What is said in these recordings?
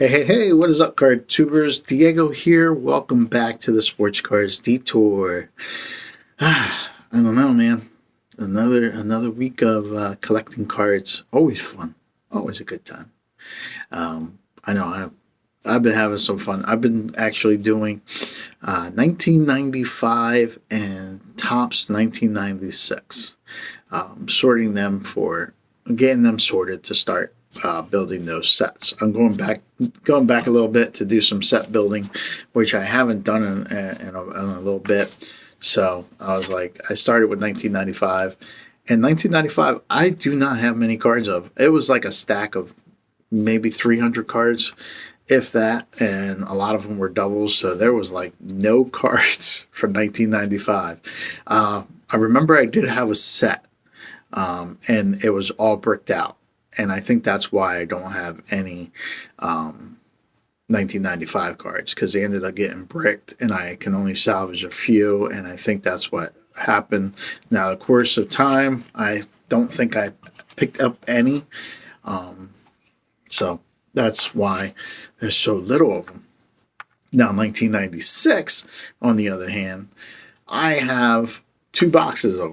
Hey, what is up, card tubers? Diego here. Welcome back to the Sports Cards Detour. I don't know, man. Another week of collecting cards. Always fun. Always a good time. I know I've been having some fun. I've been actually doing 1995 and Topps 1996. Sorting them for getting them sorted to start building those sets. I'm going back a little bit to do some set building, which I haven't done in a little bit. So I was like, I started with 1995. And 1995, I do not have many cards of. It was like a stack of maybe 300 cards, if that, and a lot of them were doubles. So there was like no cards for 1995. I remember I did have a set, and it was all bricked out. And I think that's why I don't have any 1995 cards, because they ended up getting bricked and I can only salvage a few. And I think that's what happened. Now, the course of time, I don't think I picked up any. So that's why there's so little of them. Now, 1996, on the other hand, I have two boxes of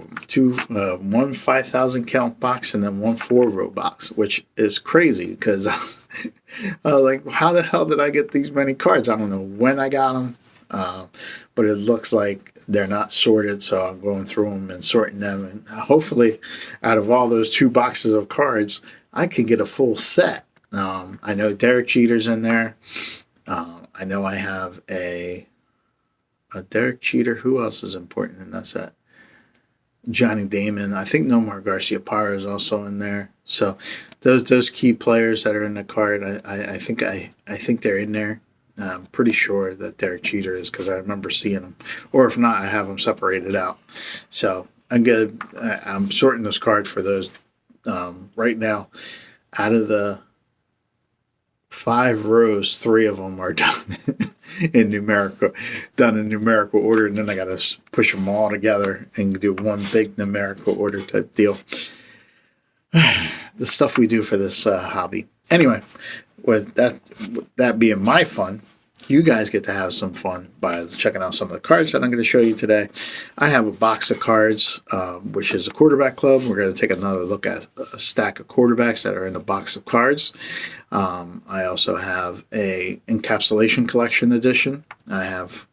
them, one 5,000 count box and then one 4-row box, which is crazy because I was like, how the hell did I get these many cards? I don't know when I got them, but it looks like they're not sorted, so I'm going through them and sorting them, and hopefully out of all those two boxes of cards, I can get a full set. I know Derek Jeter's in there. I know I have a Derek Jeter. Who else is important in that set? Johnny Damon. I think Nomar Garciaparra is also in there. So those key players that are in the card, I think they're in there. I'm pretty sure that Derek Jeter is, because I remember seeing them. Or if not, I have them separated out. So I'm good. I'm sorting those cards for those right now. Out of the 5 rows, 3 of them are done in numerical order, and then I got to push them all together and do one big numerical order type deal. The stuff we do for this hobby. Anyway, with that being my fun, you guys get to have some fun by checking out some of the cards that I'm going to show you today. I have a box of cards, which is a quarterback club. We're going to take another look at a stack of quarterbacks that are in a box of cards. I also have a Encapsulation collection edition. I have,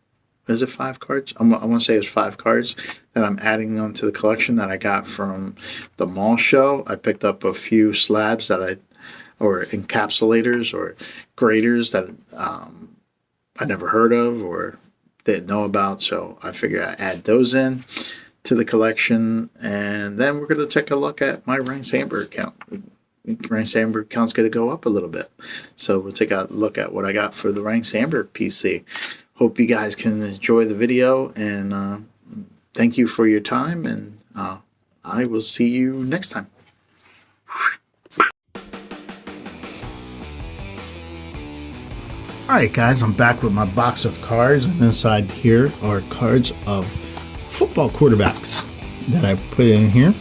is it 5 cards? I want to say it's 5 cards that I'm adding onto the collection that I got from the mall show. I picked up a few slabs or encapsulators or graders that I never heard of or didn't know about, so I figured I'd add those in to the collection. And then we're going to take a look at my Ryno Sandberg count. Ryno Sandberg count's going to go up a little bit, so we'll take a look at what I got for the Ryno Sandberg PC. Hope you guys can enjoy the video, and thank you for your time, and I will see you next time. Alright guys, I'm back with my box of cards, and inside here are cards of football quarterbacks that I put in here.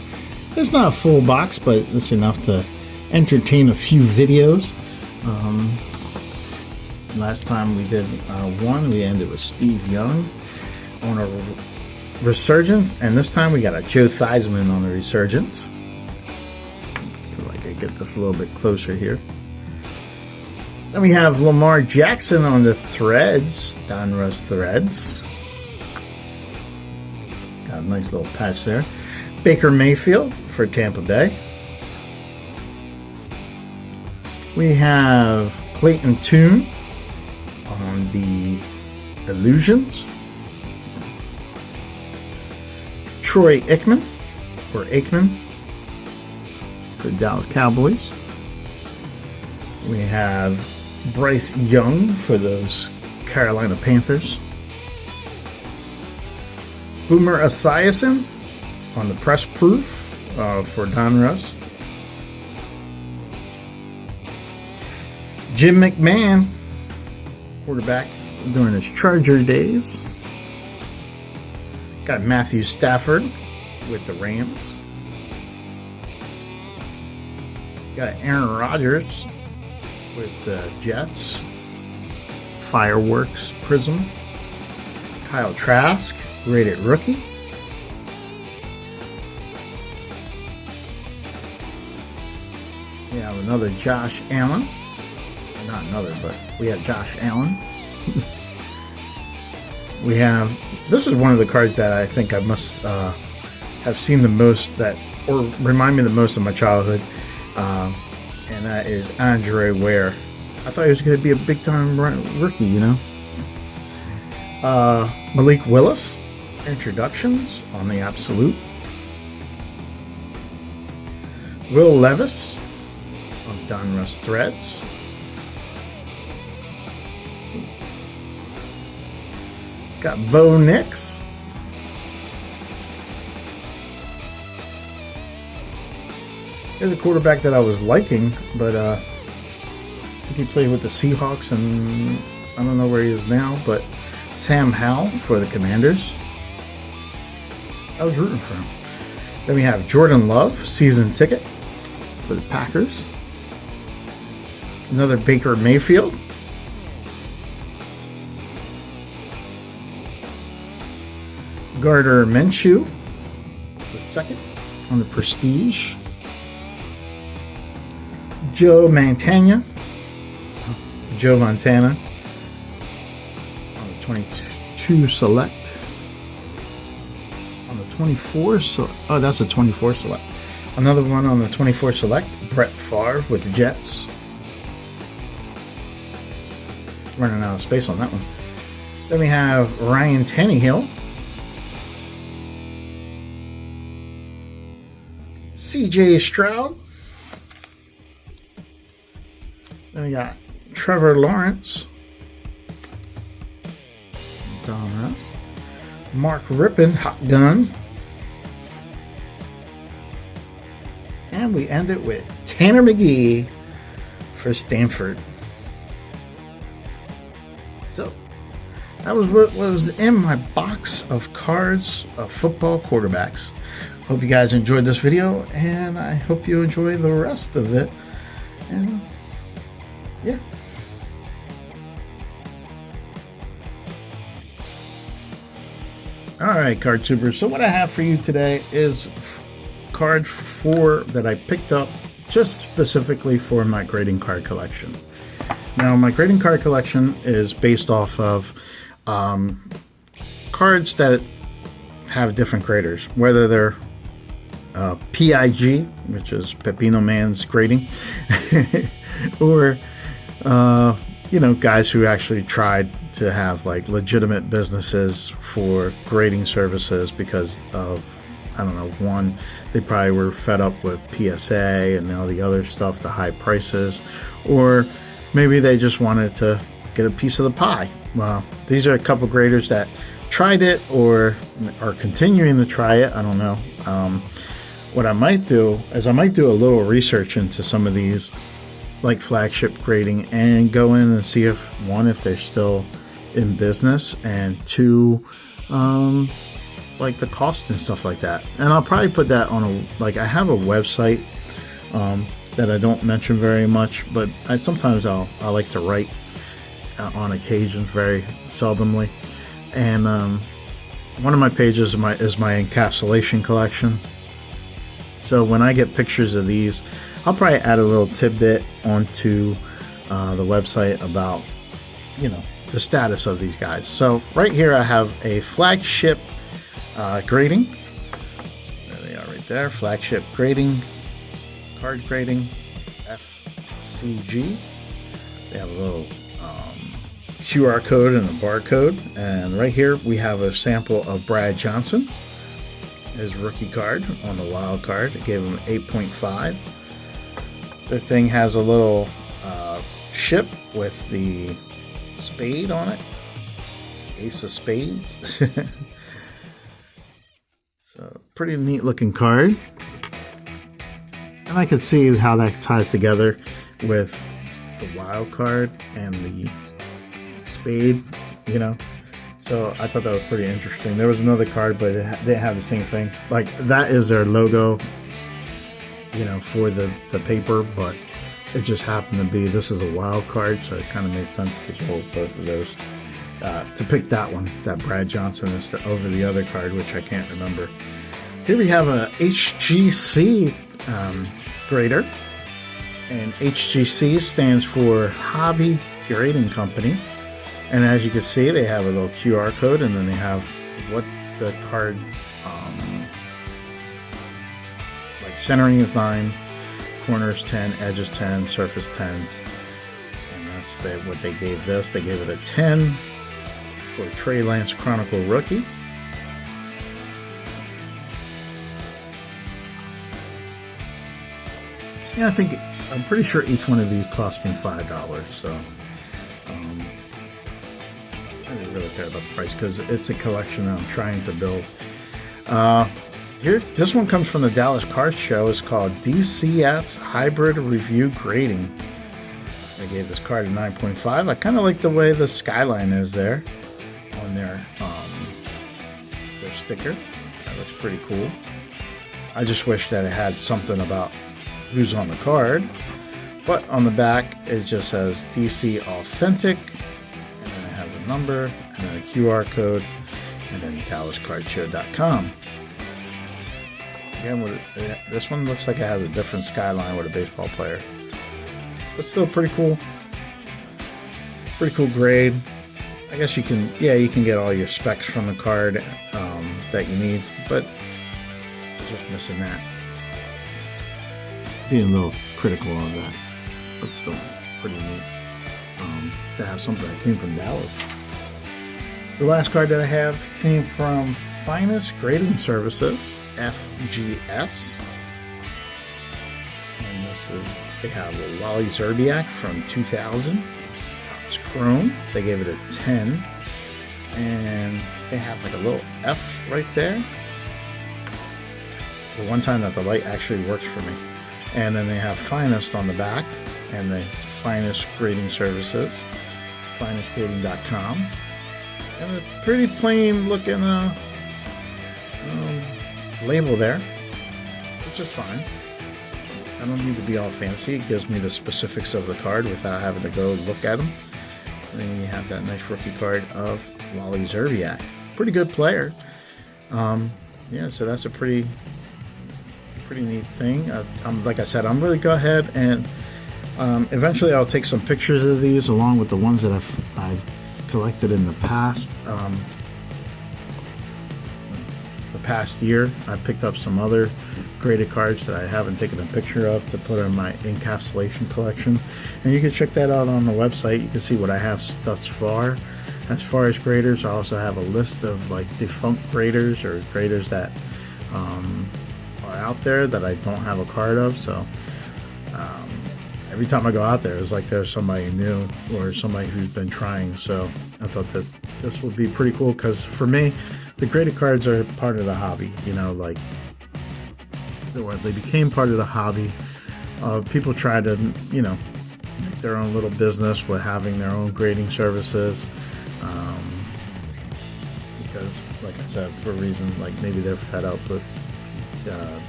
It's not a full box, but it's enough to entertain a few videos. Last time we did one, we ended with Steve Young on a resurgence, and this time we got a Joe Theismann on a resurgence. See if I can get this a little bit closer here. Then we have Lamar Jackson on the threads, Donruss threads. Got a nice little patch there. Baker Mayfield for Tampa Bay. We have Clayton Tune on the Illusions. Troy Aikman for Dallas Cowboys. We have Bryce Young for those Carolina Panthers. Boomer Esiason on the press proof for Donruss. Jim McMahon, quarterback during his Charger days. Got Matthew Stafford with the Rams. Got Aaron Rodgers with the Jets, Fireworks Prism, Kyle Trask, rated rookie. We have another Josh Allen. Not another, but we have Josh Allen. We have, this is one of the cards that I think I must have seen the most, that, or remind me the most of my childhood, and that is Andre Ware. I thought he was going to be a big time rookie, you know. Malik Willis, introductions on the Absolute. Will Levis of Donruss Threads. Got Bo Nix. Here's a quarterback that I was liking, but I think he played with the Seahawks, and I don't know where he is now, but Sam Howell for the Commanders. I was rooting for him. Then we have Jordan Love, season ticket for the Packers. Another Baker Mayfield. Gardner Minshew, the second on the Prestige. Joe Montana on the 22 Select. On the 24, oh, that's a 24 Select. Another one on the 24 Select, Brett Favre with the Jets. Running out of space on that one. Then we have Ryan Tannehill. CJ Stroud. Then we got Trevor Lawrence. Donruss. Mark Rippon, Hot Gun. And we end it with Tanner McGee for Stanford. So, that was what was in my box of cards of football quarterbacks. Hope you guys enjoyed this video, and I hope you enjoy the rest of it. And yeah. Alright, card tubers. So what I have for you today is card 4 that I picked up just specifically for my grading card collection. Now, my grading card collection is based off of cards that have different graders, whether they're PIG, which is Pepino Man's grading, or you know, guys who actually tried to have like legitimate businesses for grading services because of, I don't know, one, they probably were fed up with PSA and all the other stuff, the high prices, or maybe they just wanted to get a piece of the pie. Well, these are a couple graders that tried it or are continuing to try it. I don't know. What I might do is I might do a little research into some of these, like flagship grading, and go in and see if, one, if they're still in business, and two, like the cost and stuff like that. And I'll probably put that on a, like, I have a website that I don't mention very much, but I like to write on occasion, very seldomly. And one of my pages is my encapsulation collection. So when I get pictures of these, I'll probably add a little tidbit onto the website about, you know, the status of these guys. So right here I have a flagship grading. There they are right there. Flagship grading, card grading, FCG. They have a little QR code and a barcode. And right here we have a sample of Brad Johnson, his rookie card on the wild card. It gave him 8.5. The thing has a little ship with the spade on it, Ace of Spades. So pretty neat looking card, and I could see how that ties together with the wild card and the spade, you know. So I thought that was pretty interesting. There was another card, but they have the same thing. Like, that is their logo, you know, for the paper, but it just happened to be, this is a wild card, so it kind of made sense to hold both of those. To pick that one, that Brad Johnson, over the other card, which I can't remember. Here we have a HGC grader, and HGC stands for Hobby Grading Company. And as you can see, they have a little QR code, and then they have what the card, like centering is 9, corners 10, edges 10, surface 10, and that's what they gave this. They gave it a 10 for Trey Lance Chronicle Rookie. Yeah, I'm pretty sure each one of these cost me $5, so I didn't really care about the price because it's a collection I'm trying to build. Here, this one comes from the Dallas Card Show. It's called DCS Hybrid Review Grading. I gave this card a 9.5. I kind of like the way the skyline is there on their sticker. That looks pretty cool. I just wish that it had something about who's on the card, but on the back it just says DC Authentic, and then it has a number and then a QR code, and then DallasCardShow.com. Again, this one looks like it has a different skyline with a baseball player, but still pretty cool. Pretty cool grade. I guess you can get all your specs from the card that you need, but it's just missing that. Being a little critical of that, but still pretty neat to have something that came from Dallas. The last card that I have came from Finest Grading Services, FGS. And they have a Wally Zerbiak from 2000. It's chrome. They gave it a 10. And they have like a little F right there. The one time that the light actually works for me. And then they have Finest on the back, and the Finest Grading Services, finestgrading.com, and a pretty plain looking label there, which is fine. I don't need to be all fancy. It gives me the specifics of the card without having to go look at them. And then you have that nice rookie card of Wally Zerbiak. Pretty good player. Yeah, so that's a pretty neat thing. Like I said, I'm really go ahead and eventually I'll take some pictures of these along with the ones that I've collected in the past. The past year, I picked up some other graded cards that I haven't taken a picture of to put in my encapsulation collection, and you can check that out on the website. You can see what I have thus far. As far as graders, I also have a list of like defunct graders or graders that are out there that I don't have a card of. So every time I go out there, it's like there's somebody new or somebody who's been trying. So I thought that this would be pretty cool, because for me, the graded cards are part of the hobby. You know, like they became part of the hobby. People try to, you know, make their own little business with having their own grading services. Because, like I said, for a reason, like maybe they're fed up with the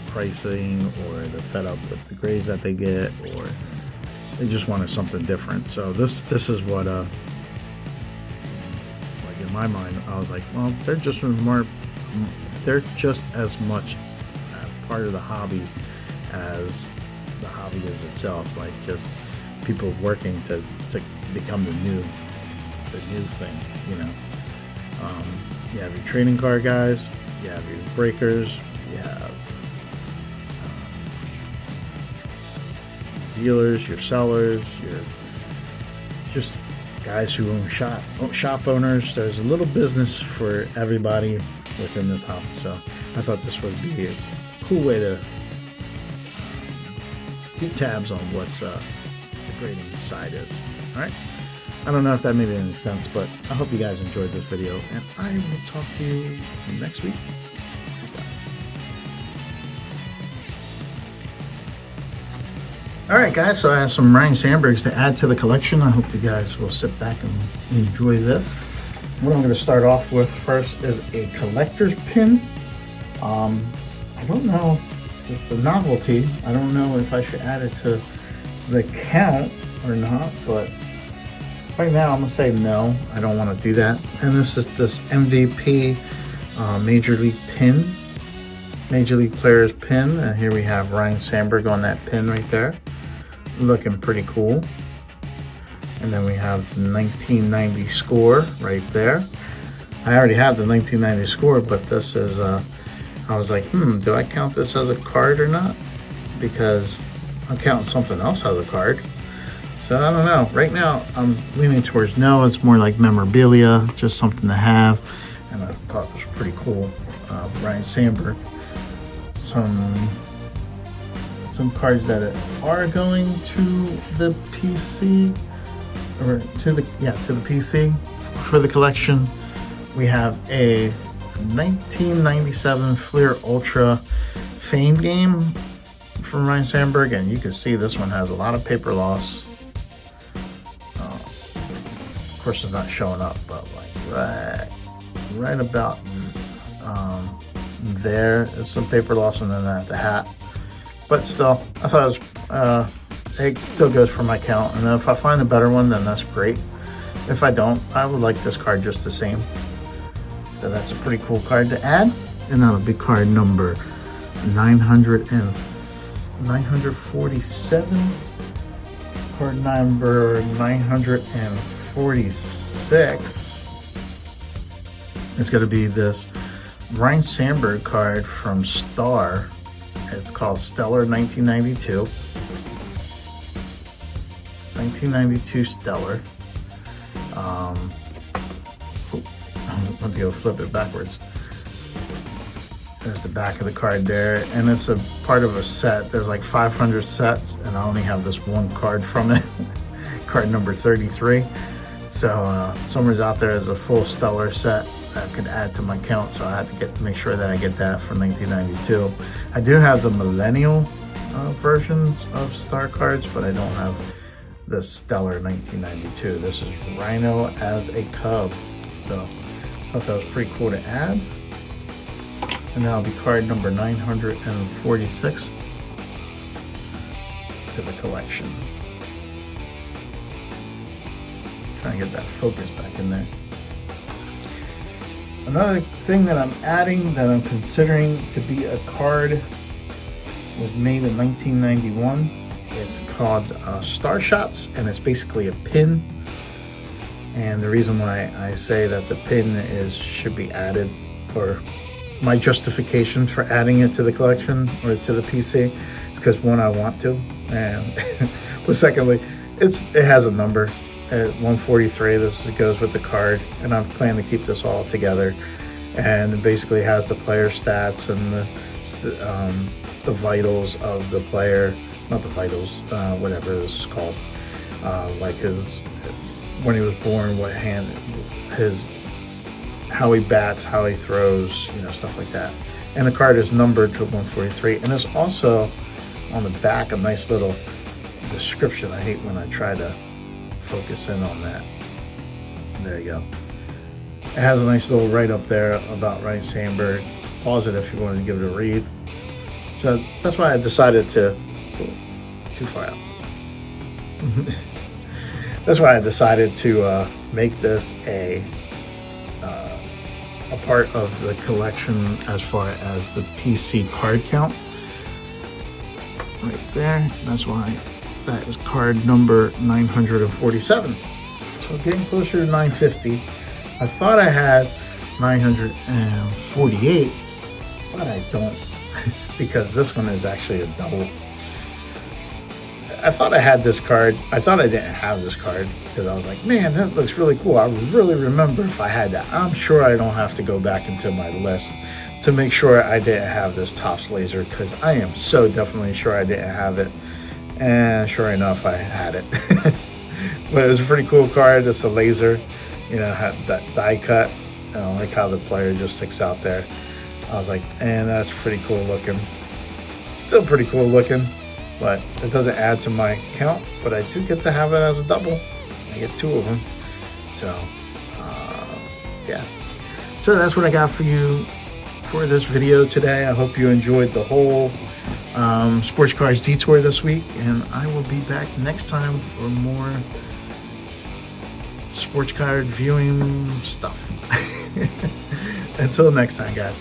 pricing, or they're fed up with the grades that they get, or they just wanted something different. So this is what like in my mind, I was like, well, they're just as much part of the hobby as the hobby is itself. Like just people working to become the new thing, you know. You have your trading card guys, you have your breakers, you have dealers, your sellers, your just guys who own shop owners. There's a little business for everybody within this hobby. So I thought this would be a cool way to keep tabs on what's the grading side is. All right. I don't know if that made any sense, but I hope you guys enjoyed this video, and I will talk to you next week. Peace out. Alright guys, so I have some Ryan Sandbergs to add to the collection. I hope you guys will sit back and enjoy this. What I'm going to start off with first is a collector's pin. I don't know, it's a novelty. I don't know if I should add it to the count or not, but right now I'm gonna say no, I don't want to do that. And this is this MVP Major League pin, Major League Players pin, and here we have Ryno Sandberg on that pin right there, looking pretty cool. And then we have the 1990 score right there. I already have the 1990 score, but this is I was like, do I count this as a card or not? Because I'm counting something else as a card. So I don't know. Right now, I'm leaning towards no. It's more like memorabilia, just something to have. And I thought this was pretty cool. Ryno Sandberg. Some cards that are going to the PC, or to the PC for the collection. We have a 1997 Fleer Ultra Fame game from Ryno Sandberg, and you can see this one has a lot of paper loss. Of course, it's not showing up, but like right about there is some paper loss, and then at the hat. But still, I thought it was it still goes for my count, and if I find a better one, then that's great. If I don't, I would like this card just the same. So that's a pretty cool card to add, and that'll be card number 947. Card number 946. It's going to be this Ryno Sandberg card from Star. It's called Stellar 1992. 1992 Stellar. Let's go flip it backwards. There's the back of the card there, and it's a part of a set. There's like 500 sets, and I only have this one card from it. Card number 33. So somewhere's out there is a full Stellar set that could add to my count, so I have to make sure that I get that for 1992. I do have the Millennial versions of Star cards, but I don't have the Stellar 1992. This is Ryno as a Cub. So I thought that was pretty cool to add. And that'll be card number 946 to the collection. Try and get that focus back in there. Another thing that I'm adding that I'm considering to be a card was made in 1991. It's called Star Shots, and it's basically a pin. And the reason why I say that the pin should be added, or my justification for adding it to the collection or to the PC, is because one, I want to, and but secondly, it has a number at 143. This goes with the card, and I'm planning to keep this all together. And it basically has the player stats and the vitals of the player, not the vitals, whatever this is called, like when he was born, what hand, how he bats, how he throws, stuff like that. And the card is numbered to 143, and there's also on the back a nice little description. I hate when I try to focus in on that. There you go. It has a nice little write-up there about Ryno Sandberg. Pause it if you wanted to give it a read. So that's why I decided to too far out. That's why I decided to make this a part of the collection as far as the PC card count. Right there. That's why that is card number 947. So getting closer to 950. I thought I had 948, but I don't, because this one is actually a double. I thought I had this card. I thought I didn't have this card because I was like, man, that looks really cool. I really remember if I had that. I'm sure I don't have to go back into my list to make sure I didn't have this Topps laser, because I am so definitely sure I didn't have it. And sure enough, I had it. But it was a pretty cool card. It's a laser, had that die cut. I like how the player just sticks out there. I was like, and that's pretty cool looking. Still pretty cool looking. But it doesn't add to my count, but I do get to have it as a double. I get two of them. So, yeah. So that's what I got for you for this video today. I hope you enjoyed the whole sports cars detour this week, and I will be back next time for more sports car viewing stuff. Until next time, guys.